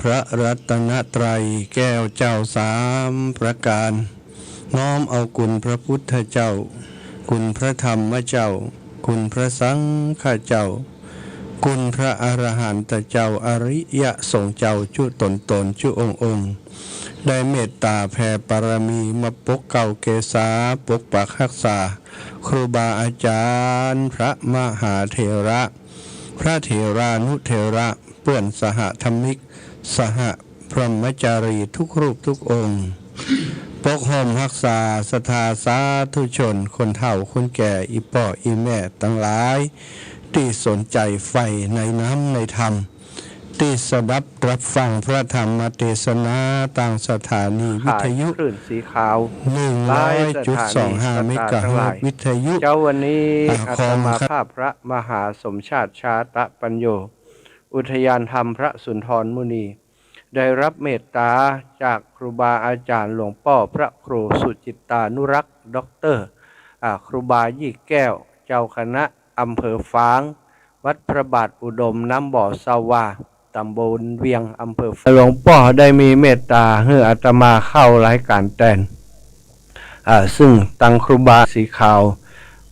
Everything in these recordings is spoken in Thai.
พระรัตนตรัยแก้วเจ้าสามประการน้อมเอาคุณพระพุทธเจ้าคุณพระธรรมเจ้าคุณพระสังฆเจ้าคุณพระอรหันตเจ้าอริยสงฆ์เจ้าจุตนจุองค์ได้เมตตาแผ่ปรมีมาปกเก่าเกษาปกปักรักษาครูบาอาจารย์พระมหาเถระพระเถรานุเถระเปื่อนสหธรรมิกสหพรหมจารีทุกรูปทุกองค์ปกห่มรักษาศรัทธาสาธุชนคนเฒ่าคนแก่อีป่ออีแม่ทั้งหลายที่สนใจใฝ่ในน้ำในธรรมที่สดับรับฟังพระธรรมเทศนาต่างสถานีวิทยุคลื่นสีขาว100.25 เมกะเฮิรตซ์วิทยุเจ้าวันนี้อาตมาภาพพระมหาสมชาติชาตะปัญโยอุทยานธรรมพระสุนทรมุนีได้รับเมตตาจากครูบาอาจารย์หลวงพ่อพระครูสุจิตตานุรักษ์ด็อกเตอร์ครูบายี่แก้วเจ้าคณะอำเภอฝางวัดพระบาทอุดมน้ำบ่อสาวาตำบลเวียงอำเภอหลวงพ่อได้มีเมตตาให้อาตมาเข้ารายการแทนซึ่งตังครูบาสีขาว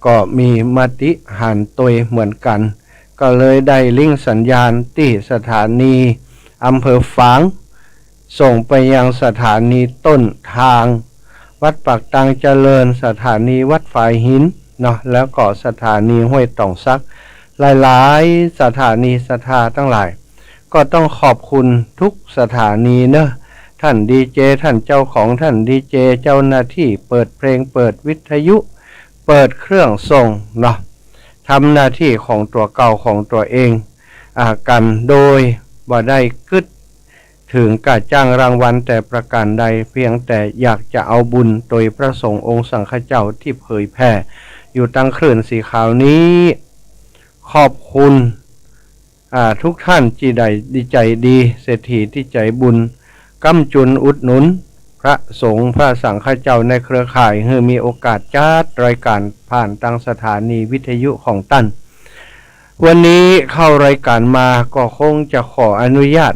ก็มีมติหันตัวเหมือนกันก็เลยได้ลิงก์สัญญาณที่สถานีอำเภอฝางส่งไปยังสถานีต้นทางวัดปากตังเจริญสถานีวัดฝายหินเนาะแล้วก็สถานีห้วยต่องซักหลายๆสถานีสถาทั้งหลายก็ต้องขอบคุณทุกสถานีเนอะท่านดีเจท่านเจ้าของท่านดีเจเจ้าหน้าที่เปิดเพลงเปิดวิทยุเปิดเครื่องส่งเนาะทำหน้าที่ของตัวเก่าของตัวเองกันโดยบ่ได้กึดถึงการจ้างรางวัลแต่ประการใดเพียงแต่อยากจะเอาบุญโดยพระสงฆ์องค์สังฆเจ้าที่เผยแผ่อยู่ตั้งคลื่นสีขาวนี้ขอบคุณทุกท่านที่ได้ดีใจดีเศรษฐีที่ใจบุญกำจุนอุดหนุนพระสงฆ์พระสังฆเจ้าในเครือข่ายให้มีโอกาสจัดรายการผ่านตั้งสถานีวิทยุของท่านวันนี้เข้ารายการมาก็คงจะขออนุญาต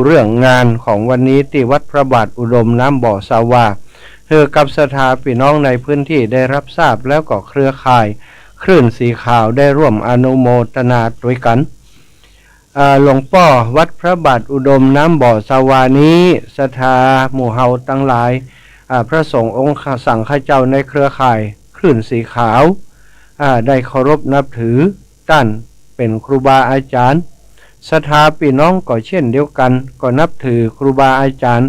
เรื่องงานของวันนี้ที่วัดพระบาทอุดมน้ำบ่อสาวาเพื่อกับสถาพี่น้องในพื้นที่ได้รับทราบแล้วก็เครือข่ายคลื่นสีขาวได้ร่วมอนุโมทนาด้วยกันหลวงพ่อวัดพระบาทอุดมน้ำบ่อสาวานี้ศรัทธาหมู่เฮาทั้งหลายพระสงฆ์องค์สังฆเจ้าในเครือข่ายคลื่นสีขาวได้เคารพนับถือท่านเป็นครูบาอาจารย์ศรัทธาพี่น้องก็เช่นเดียวกันก็นับถือครูบาอาจารย์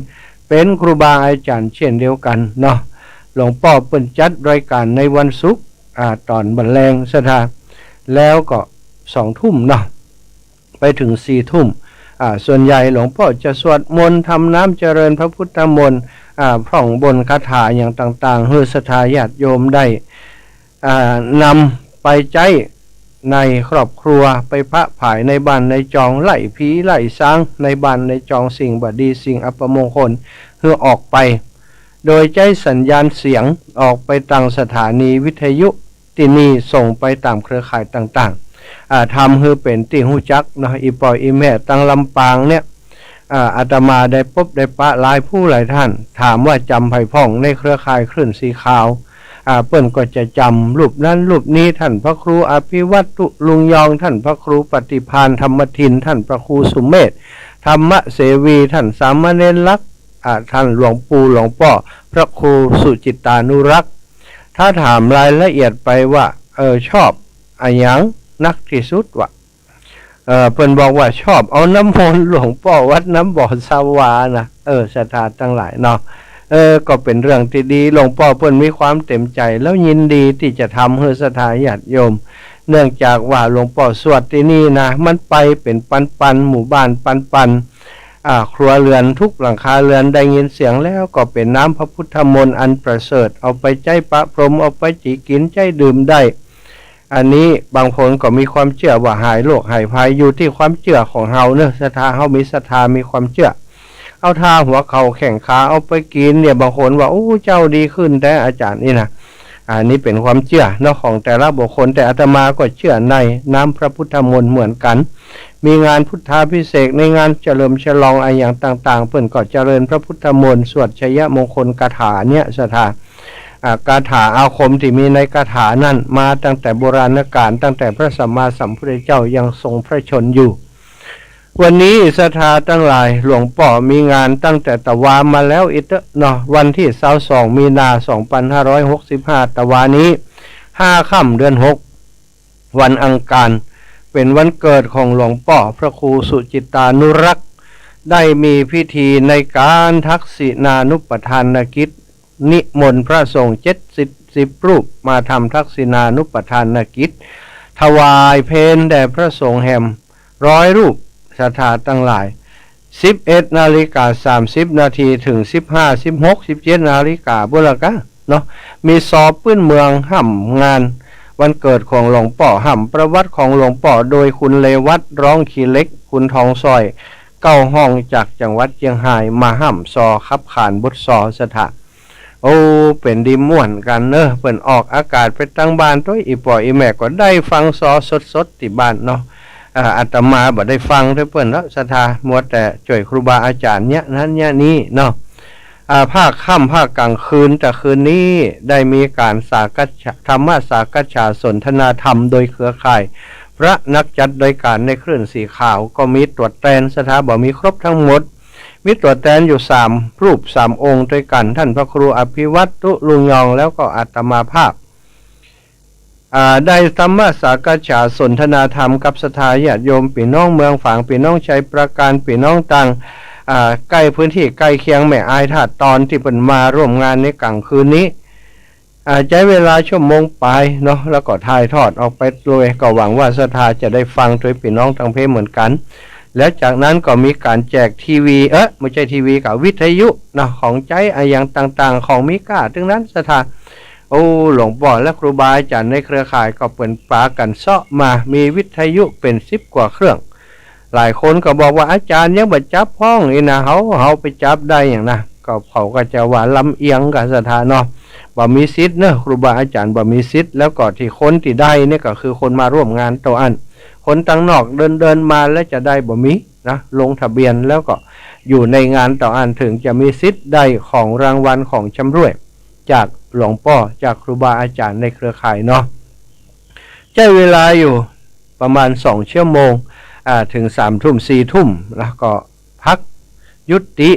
เป็นครูบาอาจารย์เช่นเดียวกันเนาะหลวงพ่อเปิ่นจัดรายการในวันศุกร์ตอนบรรเลงศรัทธาแล้วก็2 ทุ่มเนาะไปถึง4 ทุ่มส่วนใหญ่หลวงพ่อจะสวดมนต์ทำน้ำเจริญพระพุทธมนต์พร่องบนคาถาอย่างต่างๆให้ศรัทธาญาติโยมได้นำไปใจในครอบครัวไปพระผายในบ้านในจองไล่ผีไล่ช้างในบ้านในจองสิ่งบดีสิ่งอัปมงคลเพื่อออกไปโดยใจสัญญาณเสียงออกไปตั้งสถานีวิทยุที่นี่ส่งไปตามเครือข่ายต่างๆทำให้เป็นที่หู้จักนะอีปอยอีแม่ตั้งลำปางเนี่ยอาตมาได้พบได้ปะหลายผู้หลายท่านถามว่าจำไผ่พ่องในเครือข่ายคลื่นสีขาวเปิ้นก็จะจำรูปนั้นรูปนี้ท่านพระครูอภิวัตรลุงยองท่านพระครูปฏิภาณธรรมทินท่านพระครูสุเมธธรรมเสวีท่านสามเณรลักษณ์ท่านหลวงปู่หลวงพ่อพระครูสุจิตตานุรักษ์ถ้าถามรายละเอียดไปว่าชอบอะไรอย่างนักที่สุดวะเพิ่นบอกว่าชอบเอาน้ำมนต์หลวงพ่อวัดน้ำบ่อสาวานะศรัทธาทั้งหลายเนาะก็เป็นเรื่องที่ดีหลวงพ่อเพิ่นมีความเต็มใจแล้วยินดีที่จะทำให้ศรัทธาญาติโยมเนื่องจากว่าหลวงพ่อสวดที่นี่นะมันไปเป็นปันหมู่บ้านปันครัวเรือนทุกหลังคาเรือนได้ยินเสียงแล้วก็เป็นน้ำพระพุทธมนต์อันประเสริฐเอาไปใจประพรมเอาไปจิกินใจดื่มได้อันนี้บางคนก็มีความเชื่อว่าหายโรคหายภัยอยู่ที่ความเชื่อของเฮาเนอะศรัทธาเฮามีศรัทธามีความเชื่อเอาท่าหัวเข่าแข่งขาเอาไปกินเนี่ยบางคนว่าโอ้เจ้าดีขึ้นแต่อาจารย์นี่นะอันนี้เป็นความเชื่อเนาะของแต่ละบุคคลแต่อาตมาก็เชื่อในน้ำพระพุทธมนต์เหมือนกัน มีงานพุทธาภิเษกในงานเฉลิมฉลองอะไรอย่างต่างๆเพิ่นก็เจริญพระพุทธมนต์สวดชัยมงคลคาถาเนี่ยสถาคาถาอาคมที่มีในคาถานั้นมาตั้งแต่โบราณกาลตั้งแต่พระสัมมาสัมพุทธเจ้ายังทรงพระชนอยู่วันนี้ศรัทธาทั้งหลายหลวงพ่อมีงานตั้งแต่ตะวามาแล้วอีกเนาะวันที่22มีนา2565ตะวานี้5ค่ำเดือน6วันอังคารเป็นวันเกิดของหลวงพ่อพระครูสุจิตานุรักษ์ได้มีพิธีในการทักษิณานุปทานกิจนิมนต์พระสงฆ์70รูปมาทำทักษิณานุปทานกิจถวายเพลแด่พระสงฆ์แห่ม100รูปศรัทธาทั้งหลาย11:30 นาทีถึง15 16 17นาฬิกาบุรกะเนาะมีสอบพื้นเมืองห่ำงานวันเกิดของหลวงพ่อห่ำประวัติของหลวงพ่อโดยคุณเลวัตร้องขีเล็กคุณทองซอย9ห้องจากจังหวัดเชียงรายมาห่ำซอขับขานบุตรซอสถาโอ้เป็นดีม่วนกันเนอะเปิ่นออกอากาศไปตั้งบ้านด้วยอีปออีแม่ก็ได้ฟังซอสดๆที่บ้านเนาะอาตมาบ่ได้ฟังด้วยเปิ้นแล้วศรัทธามัวแต่ช่วยครูบาอาจารย์เนี่ยนั้นเนี่ยนี้เนาะภาคค่ำภาคกลางคืนแต่คืนนี้ได้มีการสากัจฉธรรมสากัจฉาสนทนาธรรมโดยเครือข่ายพระนักจัดโดยการในคลื่นสีขาวก็มีตรวจแตนศรัทธาบ่มีครบทั้งหมดมีตรวจแตนอยู่3รูป3องค์ด้วยกันท่านพระครูอภิวัตตุลุงยองแล้วก็อาตมาภาพได้ธรรมสากัจฉาสนทนาธรรมกับศรัทธาญาติโยมพี่น้องเมืองฝางพี่น้องชัยประการพี่น้องต่างใกล้พื้นที่ใกล้เคียงแม่อายถาดตอนที่เป็นมาร่วมงานในกลางคืนนี้ใช้เวลาชั่วโมงไปเนาะแล้วก็ถ่ายทอดออกไปเลยก็หวังว่าศรัทธาจะได้ฟังโดยพี่น้องทางเพศเหมือนกันแล้วจากนั้นก็มีการแจกทีวีไม่ใช่ทีวีกับวิทยุนะของใจอย่างต่างๆของมิก้าถึงนั้นศรัทธาโอ้หลวงพ่อและครูบาอาจารย์ในเครือข่ายก็เปิดปากันเซาะมามีวิทยุเป็น10กว่าเครื่องหลายคนก็บอกว่าอาจารย์ยังบ่จับห้องนี่นะเขาไปจับได้อย่างนะก็เขาก็จะว่าลำเอียงกับศรัทธาเนาะบ่มีสิทธิ์เนอะครูบาอาจารย์บ่มีสิทธิ์แล้วก็ที่คนที่ได้นี่ก็คือคนมาร่วมงานตัวอันคนต่างนอกเดินมาแล้วจะได้บ่มีนะลงทะเบียนแล้วก็อยู่ในงานต่ออันถึงจะมีสิทธิ์ได้ของรางวัลของชำร่วยจากหลวงพ่อจากครูบาอาจารย์ในเครือข่ายเนาะใช้เวลาอยู่ประมาณ2ชั่วโมงถึง3 ทุ่ม4 ทุ่มแล้วก็พักยุติ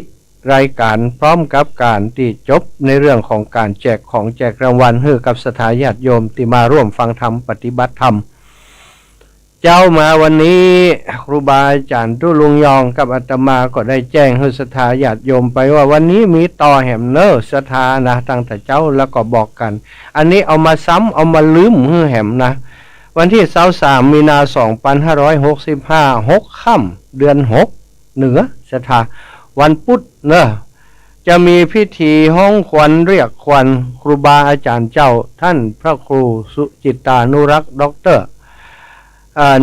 รายการพร้อมกับการที่จบในเรื่องของการแจกของแจกรางวัลให้กับศรัทธาญาติโยมที่มาร่วมฟังธรรมปฏิบัติธรรมเจ้ามาวันนี้ครูบาอาจารย์ตุลุงยองกับอาตมาก็ได้แจ้งให้ศรัทธาญาติโยมไปว่าวันนี้มีต่อแหมเนอศรัทธานะตั้งแต่เจ้าแล้วก็บอกกันอันนี้เอามาซ้ำเอามาลืมให้แหมนะวันที่23มีนา2565 6ค่ำเดือน6เหนือศรัทธาวันพุธเนอะจะมีพิธีห้องขวัญเรียกขวัญครูบาอาจารย์เจ้าท่านพระครูสุจิตานุรักษ์ด็อกเตอร์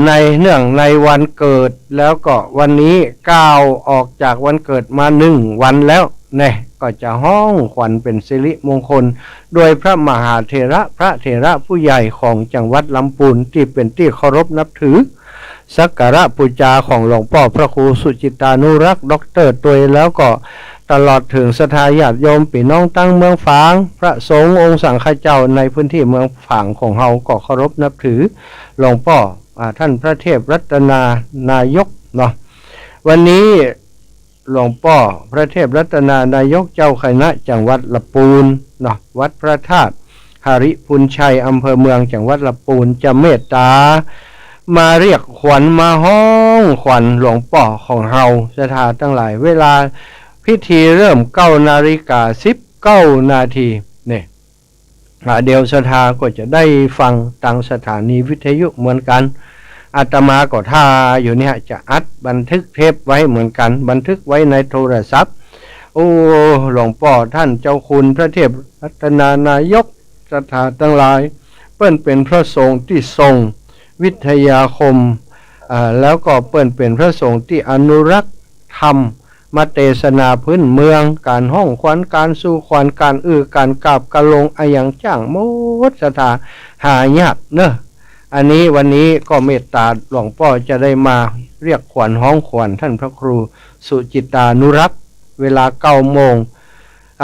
ในเนื่องในวันเกิดแล้วก็วันนี้ก้าวออกจากวันเกิดมา1 วันแล้วเนี่ยก็จะห้องขวัญเป็นสิริมงคลโดยพระมหาเถระพระเถระผู้ใหญ่ของจังหวัดลำพูนที่เป็นที่เคารพนับถือสักการะบูชาของหลวงพ่อพระครูสุจิตานุรักษ์ด็อกเตอร์ตัวแล้วก็ตลอดถึงศรัทธาญาติโยมพี่น้องตั้งเมืองฝางพระสงฆ์องค์สังฆเจ้าในพื้นที่เมืองฝางของเฮาก็เคารพนับถือหลวงพ่อท่านพระเทพรัตนานายกเนาะวันนี้หลวงพ่อพระเทพรัตนานายกเจ้าคณะจังหวัดลำพูนเนาะวัดพระธาตุหริพุนชัยอำเภอเมืองจังหวัดลำพูนจะเมตตามาเรียกขวัญมาห้องขวัญหลวงพ่อของเฮาศรัทธาทั้งหลายเวลาพิธีเริ่ม9:19 นาทีเนี่ยเดี๋ยวศรัทธาก็จะได้ฟังทางสถานีวิทยุเหมือนกันอาตมาก็ท่าอยู่เนี่ยจะอัดบันทึกเทปไว้เหมือนกันบันทึกไว้ในโทรศัพท์โอ้หลวงพ่อท่านเจ้าคุณพระเทพรัตนานายกศรัทธาทั้งหลายเปิ้นเป็นพระสงฆ์ที่ทรงวิทยาคมแล้วก็เปิ้นเป็นพระสงฆ์ที่อนุรักษ์ธรรมมาเทศนาพื้นเมืองการห้องขวัญการสู่ขวัญการการกราบกระลงอย่างจ้างมดศรัทธาหายากเนอะอันนี้วันนี้ก็เมตตาหลวงพ่อจะได้มา เรียกขวัญห้องขวัญท่านพระครูสุจิตานุรักษ์เวลา9 โมง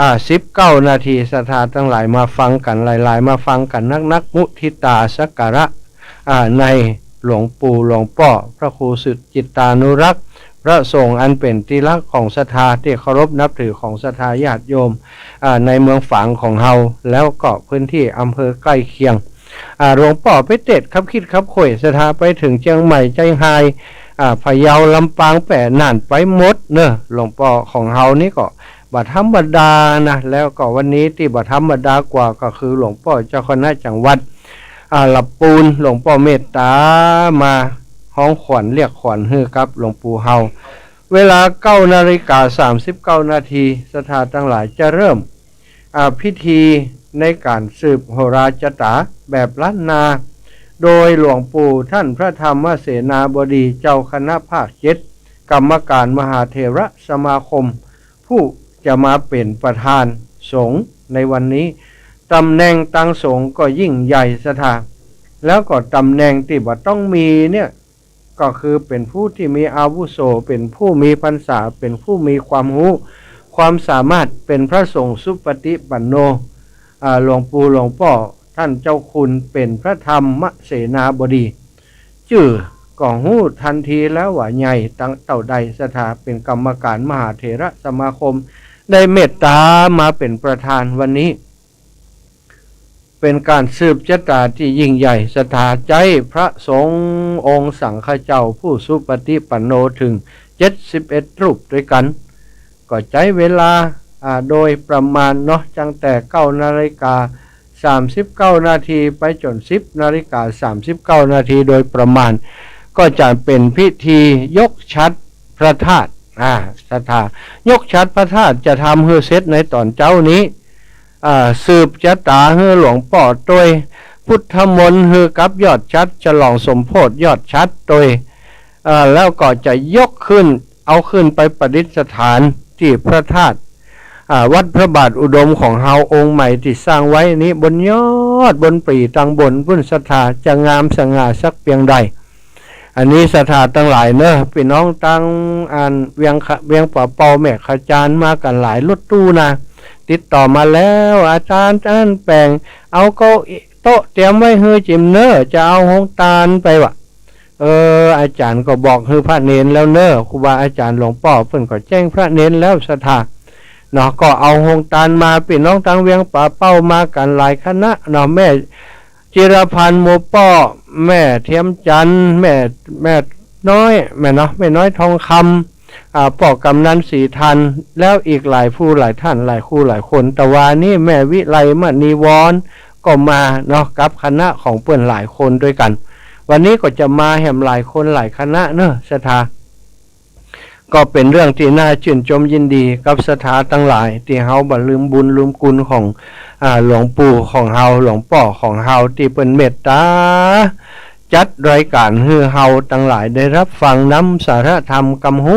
19 นาทีศรัทธาทั้งหลายมาฟังกันหลายๆมาฟังกันนักมุทิตาสักการะในหลวงปู่หลวงพ่อพระครูสุจิตานุรักษ์พระสงฆ์อันเป็นที่รักของศรัทธาที่เคารพนับถือของศรัทธาญาติโยมในเมืองฝางของเฮาแล้วก็พื้นที่อำเภอใกล้เคียงหลวงพ่อไปเต็ดขับคิดขับข่อยศรัทธาไปถึงเชียงใหม่ใจไฮพะเยาลำปางแปะน่านไปหมดเนอะหลวงพ่อของเฮานี่ก็บัดธรรมดานะแล้วก็วันนี้ที่บัดธรรมดากว่าก็คือหลวงพ่อเจ้าคณะจังหวัดลำปูนหลวงพ่อเมตตามาห้องขวัญเรียกขวัญฮือครับหลวงปู่เฮาเวลา9:39 นาทีศรัทธาทั้งหลายจะเริ่มพิธีในการสืบโหราจตาแบบล้านนาโดยหลวงปู่ท่านพระธรรมเสนาบดีเจ้าคณะภาค7กรรมการมหาเถรสมาคมผู้จะมาเป็นประธานสงฆ์ในวันนี้ตำแหน่งตั้งสงฆ์ก็ยิ่งใหญ่ศรัทธาแล้วก็ตำแหน่งที่บ่ต้องมีเนี่ยก็คือเป็นผู้ที่มีอาวุโสเป็นผู้มีพรรษาเป็นผู้มีความรู้ความสามารถเป็นพระสงฆ์สุปฏิปันโนหลวงปู่หลวงพ่อท่านเจ้าคุณเป็นพระธรรมเสนาบดีชื่อก็หู้ทันทีแล้วว่าใหญ่ตั้งเต่าใดศรัทธาเป็นกรรมการมหาเถรสมาคมได้เมตตามาเป็นประธานวันนี้เป็นการสืบชะตาที่ยิ่งใหญ่ศรัทธาใจพระสงฆ์องค์สังฆเจ้าผู้สุปฏิปันโนถึง71 รูปด้วยกันก็ใจเวลาโดยประมาณเนาะจังแต่9:39 นาทีไปจน10:39 นาทีโดยประมาณก็จะเป็นพิธียกชัดพระธาตุศรัทธายกชัดพระธาตุจะทำให้เสร็จในตอนเจ้านี้สืบชะตาให้หลวงพ่อโดยพุทธมนต์ฮือกับยอดชัดฉลองสมโพธิยอดชัดโดยแล้วก็จะยกขึ้นเอาขึ้นไปประดิษฐานที่พระธาตุวัดพระบาทอุดมของเฮาองค์ใหม่ที่สร้างไว้นี้บนยอดบนปรีตังบนพุ่นศรัทธาจะงามสง่าสักเพียงใดอันนี้ศรัทธาตั้งหลายเนอะพี่น้องตั้งเวียงป่าเป่าแม่ขจารมากันหลายรถตู้นะติดต่อมาแล้วอาจารย์แปลงเอาเก้าโต๊ะเตรียมไว้เฮือจิมเนอจะเอาหงตาลไปวะอาจารย์ก็บอกฮือพระเนนแล้วเนอครูบาอาจารย์หลวงพ่อเพิ่นก็แจ้งพระเนนแล้วศรัทธาเนาะก็เอาหงตาลมาพี่น้องตั้งเวียงป่าเป้ามากันหลายคณะเนาะแม่จิรพันธ์โมป้อแม่เทียมจันทร์แม่น้อยแม่เนาะแม่น้อยทองคำป่อกำนันศรีทันแล้วอีกหลายผู้หลายท่านหลายคู่หลายคนแต่ว่านี่แม่วิไลมณีวรก็มาเนาะกับคณะของเพื่อนหลายคนด้วยกันวันนี้ก็จะมาแหมหลายคนหลายคณะเนอะศรัทธาก็เป็นเรื่องที่น่าชื่นชมยินดีกับศรัทธาทั้งหลายที่เฮาบ่ลืมบุญลืมคุณของหลวงปู่ของเฮาหลวงพ่อของเฮาที่เป็นเมตตาจัดรายการให้เฮาทั้งหลายได้รับฟังน้ำสาระธรรมกำหู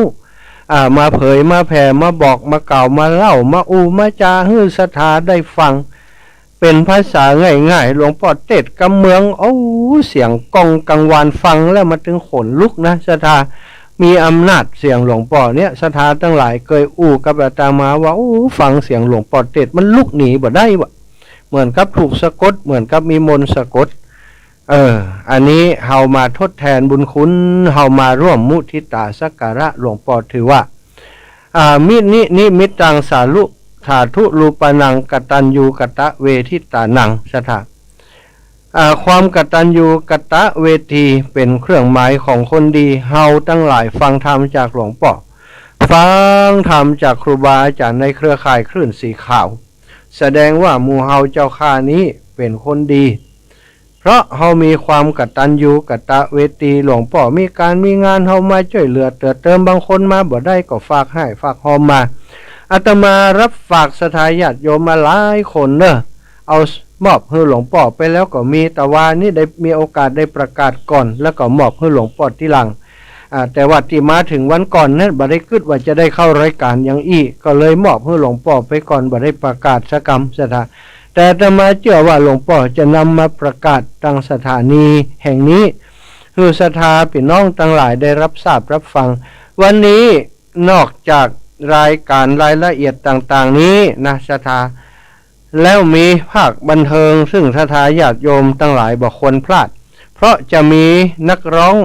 มาเผยมาแผ่มาบอกมากล่าวมาเล่ามามาจาให้ศรัทธาได้ฟังเป็นภาษาง่ายๆหลวงพ่อเทศกำเมืองเสียงก้องกังวานฟังแล้วมาถึงขนลุกนะศรัทธามีอำนาจเสียงหลวงพ่อเนี่ยศรัทธาทั้งหลายเคยกับอาตมาว่าฟังเสียงหลวงพ่อเทศมันลุกหนีบ่ได้วะเหมือนกับถูกสะกดเหมือนกับมีมนต์สะกดอันนี้เฮามาทดแทนบุญคุณเฮามาร่วมมุทิตาสักการะหลวงพ่อถือว่านิมิตตังสาลุถาทุรูปนังกตัญญูกตะเวทิตานังศรัทธาความกตัญญูกตะเวทีเป็นเครื่องหมายของคนดีเฮาทั้งหลายฟังธรรมจากหลวงพ่อฟังธรรมจากครูบาอาจารย์ในเครือข่ายคลื่นสีขาวแสดงว่าหมู่เฮาเจ้าข้านี้เป็นคนดีเพราะเฮามีความกตัญญูกตะเวทีหลวงพ่อมีการมีงานเฮามาช่วยเหลือเติมบางคนมาบ่ได้ก็ฝากให้ฝากหอมมาอาตมารับฝากศรัทธาญาติโยมมาหลายคนเนอะเอามอบให้หลวงพ่อไปแล้วก็มีแต่ว่านี่ได้มีโอกาสได้ประกาศก่อนแล้วก็มอบให้หลวงพ่อที่หลังแต่ว่าที่มาถึงวันก่อนนั้นบ่ได้คิดว่าจะได้เข้ารายการอย่างก็เลยมอบให้หลวงพ่อไปก่อนบ่ได้ประกาศสักคำศรัทธาแต่อาตมาเชื่อว่าหลวงพ่อจะนำมาประกาศตั้งสถานีแห่งนี้ ฮือศรัทธาพี่น้องทั้งหลายได้รับทราบรับฟังวันนี้นอกจากรายการรายละเอียดต่างๆนี้นะศรัทธาแล้วมีภาคบันเทิงซึ่งศรัทธาญาติโยมทั้งหลายบ่ควรพลาดเพราะจะมีนักร้อง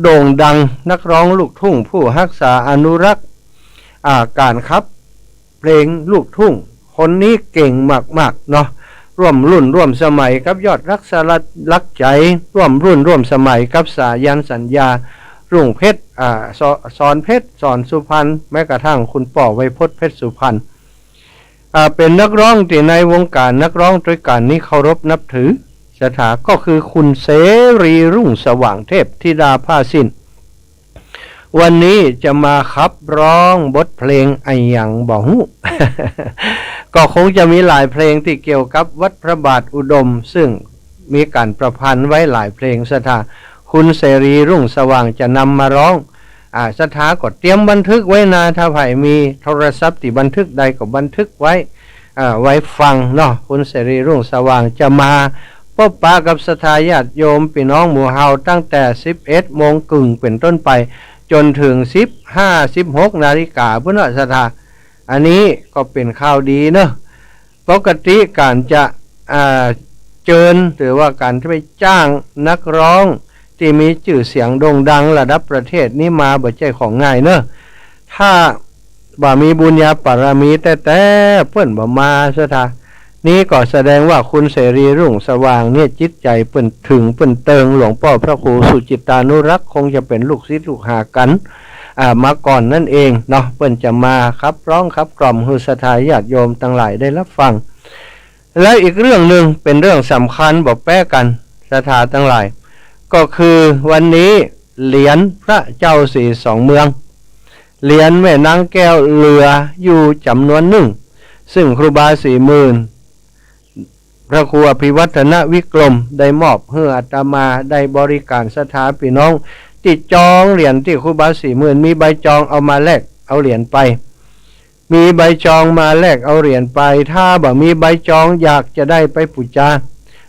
โด่งดังนักร้องลูกทุ่งผู้รักษาอนุรักษ์การครับเพลงลูกทุ่งคนนี้เก่งมากๆเนาะร่วมรุ่นร่วมสมัยกับยอดรักสลักใจร่วมรุ่นร่วมสมัยกับสายันสัญญารุ่งเพชรสอนเพชรสอนสุพรรณแม้กระทั่งคุณป่อไวยพจน์เพชรสุพรรณเป็นนักร้องที่ในวงการนักร้องด้วยกันนี้เคารพนับถือศรัทธาก็คือคุณเสรีรุ่งสว่างเทพธิดาผ้าสิ้นวันนี้จะมาขับร้องบทเพลงไอ้หยังบ่ฮู้ ก็คงจะมีหลายเพลงที่เกี่ยวกับวัดพระบาทอุดมซึ่งมีการประพันธ์ไว้หลายเพลงศรัทธาคุณเสรีรุ่งสว่างจะนำมาร้องศรัทธาก็เตรียมบันทึกไว้นะถ้าใครมีโทรศัพท์ที่บันทึกใดก็บันทึกไว้ฟังเนาะคุณเสรีรุ่งสว่างจะมาพบปะกับศรัทธาญาติโยมพี่น้องหมู่เฮาตั้งแต่ 11:30 น.เป็นต้นไปจนถึง 15-16 นาฬิกาพุทธศรัทธาอันนี้ก็เป็นข่าวดีเนอะปกติการจะเชิญหรือว่าการไปจ้างนักร้องที่มีชื่อเสียงโด่งดังระดับประเทศนี่มาบ่ใช่ของง่ายเนอะถ้าบ่มีบุญญาบารมีแต่เพิ่นบ่มาศรัทธานี่ก็แสดงว่าคุณเสรีรุ่งสว่างเนี่ยจิตใจเปิ้นถึงเปิ้นเติงหลวงพ่อพระครูสุจิตานุรักษ์คงจะเป็นลูกศิษย์ลูกหากันมาก่อนนั่นเองเนาะเปิ้นจะมาครับร้องครับกล่อมฮือศรัทธาญาติโยมทั้งหลายได้รับฟังและอีกเรื่องนึงเป็นเรื่องสำคัญบ่แป้กันศรัทธาทั้งหลายก็คือวันนี้เหรียญพระเจ้าสีสองเมืองเหรียญแม่นางแก้วเหลืออยู่จำนวนหนึ่งซึ่งครูบา40,000พระครูอภิวัฒนวิกรมได้มอบให้อาตมาได้บริการศรัทธาพี่น้องติดจองเหรียญที่ครูบา40,000มีใบจองเอามาแลกเอาเหรียญไปมีใบจองมาแลกเอาเหรียญไปถ้าบ่มีใบจองอยากจะได้ไปบูชา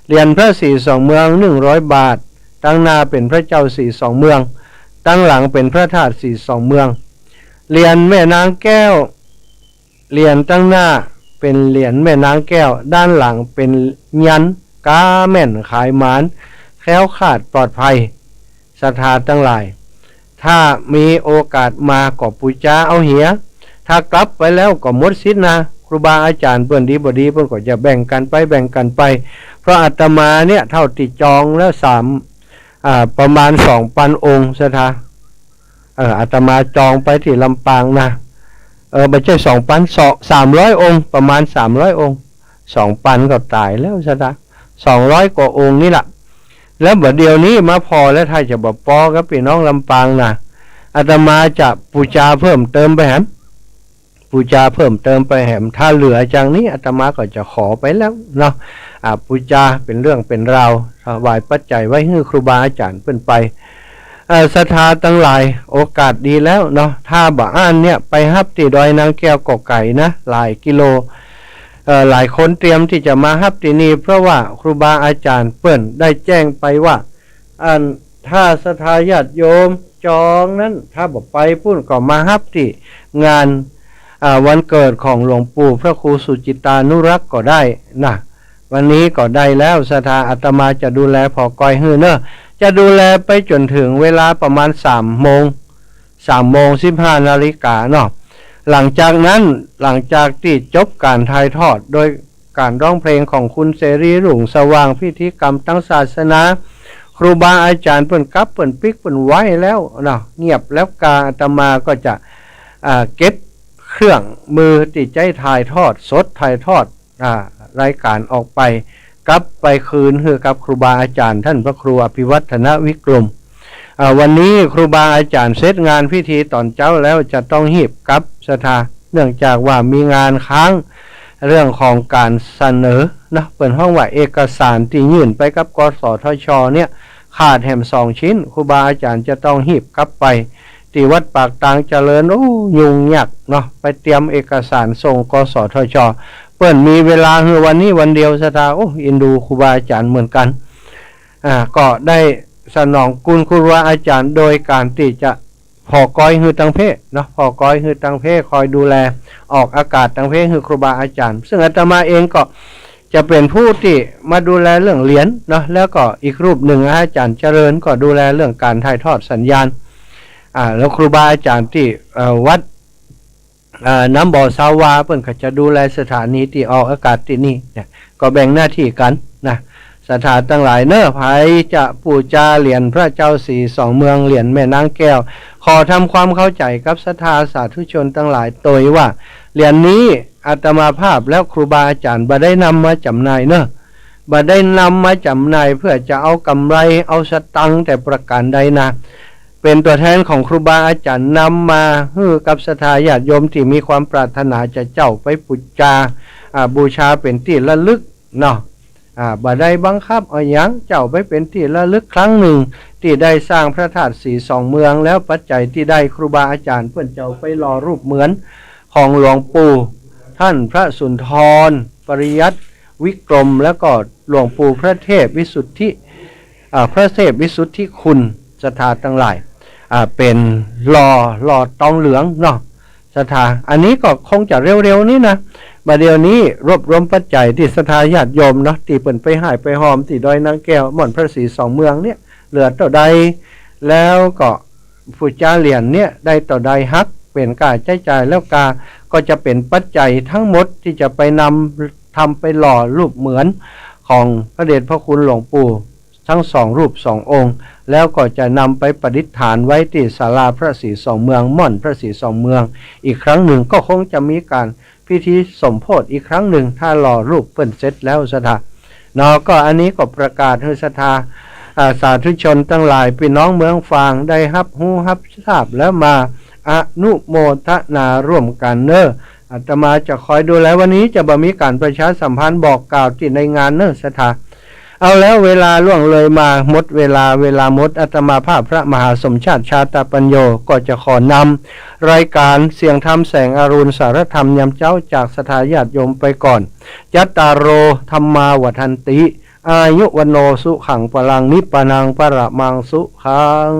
เหรียญพระสีสองเมือง100 บาทตั้งหน้าเป็นพระเจ้าสีสองเมืองตั้งหลังเป็นพระธาตุสีสองเมืองเหรียญแม่นางแก้วเหรียญตั้งหน้าเป็นเหรียญแม่นางแก้วด้านหลังเป็นยันกาแม่นขายหมานแคล้วคลาดปลอดภัยศรัทธาทั้งหลายถ้ามีโอกาสมาก็บูชาเอาเหียถ้ากลับไปแล้วก็หมดสิทธิ์นะครูบาอาจารย์เพิ่นดีบ่ดีเพิ่นก็จะแบ่งกันไปเพราะอาตมาเนี่ยเท่าติดจองแล้วประมาณ 2,000 องค์ศรัทธาอาตมาจองไปที่ลำปางนะไม่ใช่ 300 องค์ประมาณ300 องค์ 2,000 ก็ตายแล้วศรัทธา200 กว่าองค์นี่แหละแล้วบัดเดี๋ยวนี้มาพอแล้วถ้าจะบ่พอกับพี่น้องลำปางนะอาตมาจะบูชาเพิ่มเติมไปแหมบูชาเพิ่มเติมไปแหมถ้าเหลือจังนี้อาตมาก็จะขอไปแล้วเนาะบูชาเป็นเรื่องเป็นราวถวายปัจจัยไว้ให้ครูบาอาจารย์เพิ่นไปศรัทธาทั้งหลายโอกาสดีแล้วเนาะถ้าบ่อ่านเนี่ยไปฮับที่ดอยนางแก้วกอไก่นะหลายกิโลหลายคนเตรียมที่จะมาฮับที่นี่เพราะว่าครูบาอาจารย์เปิ้นได้แจ้งไปว่าถ้าศรัทธาญาติโยมจองนั้นถ้าบ่ไปพุ่นก็มาฮับที่งานวันเกิดของหลวงปู่พระครูสุจิตานุรักษ์ก็ได้นะวันนี้ก็ได้แล้วศรัทธาอาตมาจะดูแลพอกอยฮื้อเนอะจะดูแลไปจนถึงเวลาประมาณ3:15 นาฬิกาเนาะหลังจากนั้นหลังจากที่จบการถ่ายทอดโดยการร้องเพลงของคุณเสรีรุ่งสว่างพิธีกรรมทางศาสนาครูบาอาจารย์เปิ้นกลับเปิ้นปิกเปิ้นไว้แล้วเนาะเงียบแล้วกาอาตมาก็จะเก็บเครื่องมือติดใจถ่ายทอดสดถ่ายทอดรายการออกไปกลับไปคืนให้กับครูบาอาจารย์ท่านพระครูอภิวัฒนวิกรมวันนี้ครูบาอาจารย์เสร็จงานพิธีตอนเช้าแล้วจะต้องหีบกลับศรัทธาเนื่องจากว่ามีงานค้างเรื่องของการเสนอนะเปิดห้องว่าเอกสารที่ยื่นไปกับกสทชเนี่ยขาดแหม2 ชิ้นครูบาอาจารย์จะต้องหีบกลับไปที่วัดปากตางเจริญยุ่งยากเนาะไปเตรียมเอกสารส่งกสทชเปิ้นมีเวลาคือวันนี้วันเดียวศรัทธาอินดูครูบาอาจารย์เหมือนกันก็ได้ สนองคุณครูบาอาจารย์โดยการที่จะพอกอยฮือตังเพเนาะพอกอยฮือตังเพคอยดูแลออกอากาศตังเพฮือครูบาอาจารย์ซึ่งอาตมาเองก็จะเป็นผู้ที่มาดูแลเรื่องเหรียญเนาะแล้วก็อีกรูปหนึ่งอาจารย์เจริญก็ดูแลเรื่องการถ่ายทอดสัญญาณแล้วครูบาอาจารย์ที่วัดน้ำบ่อสาวาเพิ่นก็จะดูแลสถานีที่ออกอากาศที่นี่เนี่ยก็แบ่งหน้าที่กันนะสถานทั้งหลายเนอภัยจะปูจาเหรียญพระเจ้าสีสองเมืองเหรียญแม่นางแก้วขอทำความเข้าใจกับศรัทธาสาธุชนทั้งหลายโดยว่าเหรียญนี้อาตมาภาพแล้วครูบาอาจารย์บ่ได้นำมาจำหน่ายเนอะบ่ได้นำมาจำหน่ายเพื่อจะเอากำไรเอาสตังค์แต่ประการใดนะเป็นตัวแทนของครูบาอาจารย์นำมาให้กับศรัทธาญาติโยมที่มีความปรารถนาจะเจ้าไปปูจาบูชาเป็นที่ระลึกเนาะบ่ได้บังคับเอาหยังเจ้าไปเป็นที่ระลึกครั้งหนึ่งที่ได้สร้างพระธาตุสีสองเมืองแล้วปัจจัยที่ได้ครูบาอาจารย์เพื่อนเจ้าไปรอรูปเหมือนของหลวงปู่ท่านพระสุนทรปริยัติวิกรมแล้วก็หลวงปู่พระเทพวิสุทธิพระเทพวิสุทธิคุณศรัทธาทั้งหลายเป็นหล่อตองเหลืองเนาะศรัทธาอันนี้ก็คงจะเร็วๆนี้นะบัดเดี๋ยวนี้รวบรวมปัจจัยที่ศรัทธาญาติโยมเนาะที่เปิ่นไปหายไปหอมที่ดอยนางแก้วม่อนพระศรีสองเมืองเนี่ยเหลือต่อใดแล้วก็ผู้จ้าเหรียญเนี่ยได้ต่อใดฮักเป็นการใช้จ่ายแล้วก็จะเป็นปัจจัยทั้งหมดที่จะไปนำทำไปหล่อรูปเหมือนของพระเดชพระคุณหลวงปู่ทั้งสองรูปสององค์แล้วก็จะนำไปประดิษฐานไว้ที่ศาลาพระศรีสองเมืองม่อนพระศรีสองเมืองอีกครั้งหนึ่งก็คงจะมีการพิธีสมโพธิอีกครั้งหนึ่งถ้าหล่อรูปเปิ้นเสร็จแล้วศรัทธาเนาะก็อันนี้ก็ประกาศให้ศรัทธาสาธุชนทั้งหลายพี่น้องเมืองฝางได้รับรู้รับทราบแล้วมาอนุโมทนาร่วมกันเนอะอาตมาจะคอยดูแลวันนี้จะบ่มีการประชาสัมพันธ์บอกกล่าวที่ในงานเนอะศรัทธาเอาแล้วเวลาล่วงเลยมาหมดเวลาหมดอาตมาภาพพระมหาสมชาติชาตปัญโยก็จะขอนำรายการเสียงธรรมแสงอรุณสารธรรมยามเจ้าจากศรัทธาญาติโยมไปก่อนยัตตาโรธรรมาวัฏันติอายุวโนสุขังพลังนิพพานังปรมังสุขัง